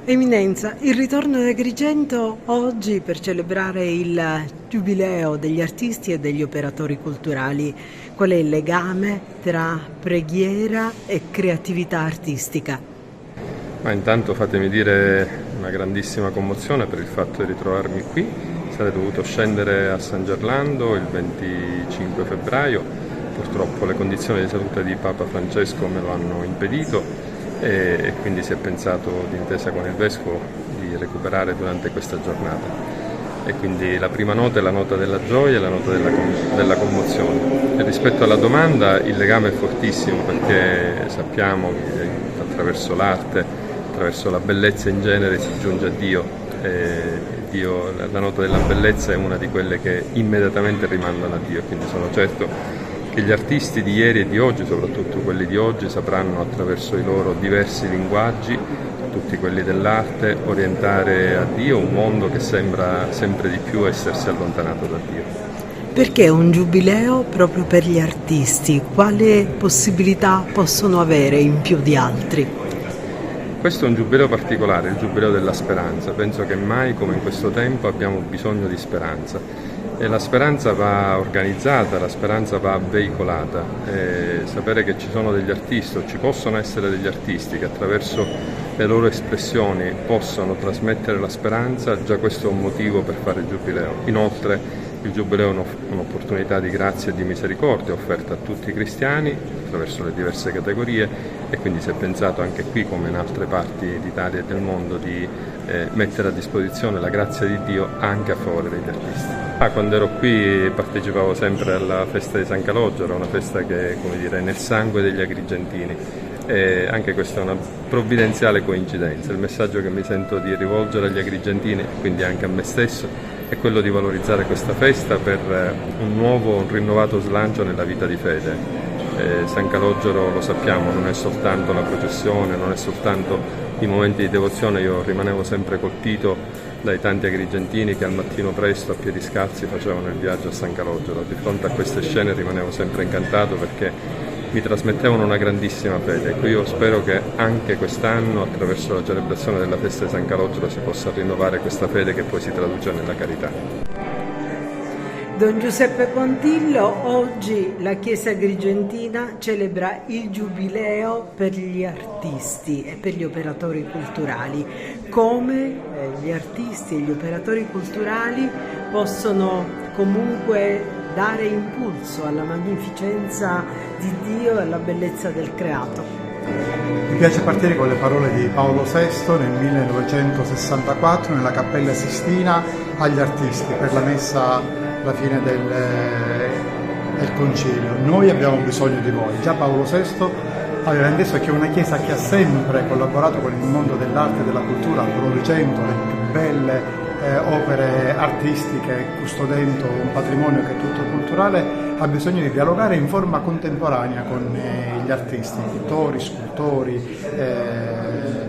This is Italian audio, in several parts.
Eminenza, il ritorno ad Agrigento oggi per celebrare il Giubileo degli artisti e degli operatori culturali. Qual è il legame tra preghiera e creatività artistica? Ma intanto fatemi dire una grandissima commozione per il fatto di ritrovarmi qui. Sarei dovuto scendere a San Gerlando il 25 febbraio, purtroppo le condizioni di salute di Papa Francesco me lo hanno impedito e quindi si è pensato, d'intesa con il Vescovo, di recuperare durante questa giornata. E quindi la prima nota è la nota della gioia e la nota della commozione. E rispetto alla domanda il legame è fortissimo perché sappiamo che attraverso l'arte, attraverso la bellezza in genere si giunge a Dio. La nota della bellezza è una di quelle che immediatamente rimandano a Dio, quindi sono certo che gli artisti di ieri e di oggi, soprattutto quelli di oggi, sapranno attraverso i loro diversi linguaggi, tutti quelli dell'arte, orientare a Dio un mondo che sembra sempre di più essersi allontanato da Dio. Perché un giubileo proprio per gli artisti? Quale possibilità possono avere in più di altri? Questo è un giubileo particolare, il giubileo della speranza. Penso che mai come in questo tempo abbiamo bisogno di speranza. E la speranza va organizzata, la speranza va veicolata. Sapere che ci sono degli artisti, o ci possono essere degli artisti che attraverso le loro espressioni possono trasmettere la speranza, già questo è un motivo per fare il Giubileo. Inoltre il Giubileo è un'opportunità di grazia e di misericordia offerta a tutti i cristiani attraverso le diverse categorie e quindi si è pensato anche qui, come in altre parti d'Italia e del mondo, di mettere a disposizione la grazia di Dio anche a favore degli artisti. Quando ero qui partecipavo sempre alla festa di San Calogero, una festa che è nel sangue degli agrigentini. E anche questa è una provvidenziale coincidenza. Il messaggio che mi sento di rivolgere agli agrigentini, quindi anche a me stesso, è quello di valorizzare questa festa per un rinnovato slancio nella vita di fede. San Calogero, lo sappiamo, non è soltanto la processione, non è soltanto i momenti di devozione. Io rimanevo sempre colpito dai tanti agrigentini che al mattino presto a piedi scalzi facevano il viaggio a San Calogero. Di fronte a queste scene rimanevo sempre incantato perché mi trasmettevano una grandissima fede. Ecco, io spero che anche quest'anno, attraverso la celebrazione della festa di San Calogero, si possa rinnovare questa fede che poi si traduce nella carità. Don Giuseppe Pontillo, oggi la Chiesa Agrigentina celebra il Giubileo per gli artisti e per gli operatori culturali. Come gli artisti e gli operatori culturali possono comunque dare impulso alla magnificenza di Dio e alla bellezza del creato? Mi piace partire con le parole di Paolo VI nel 1964 nella Cappella Sistina agli artisti per la messa alla fine del concilio. Noi abbiamo bisogno di voi. Già Paolo VI aveva inteso che una Chiesa che ha sempre collaborato con il mondo dell'arte e della cultura, producendo le più belle opere artistiche, custodendo un patrimonio che è tutto culturale, ha bisogno di dialogare in forma contemporanea con gli artisti, pittori, scultori,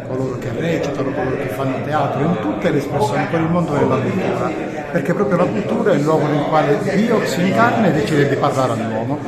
coloro che recitano, coloro che fanno teatro, in tutte le espressioni, con il mondo della cultura, perché proprio la cultura è il luogo nel quale Dio si incarna e decide di parlare all'uomo.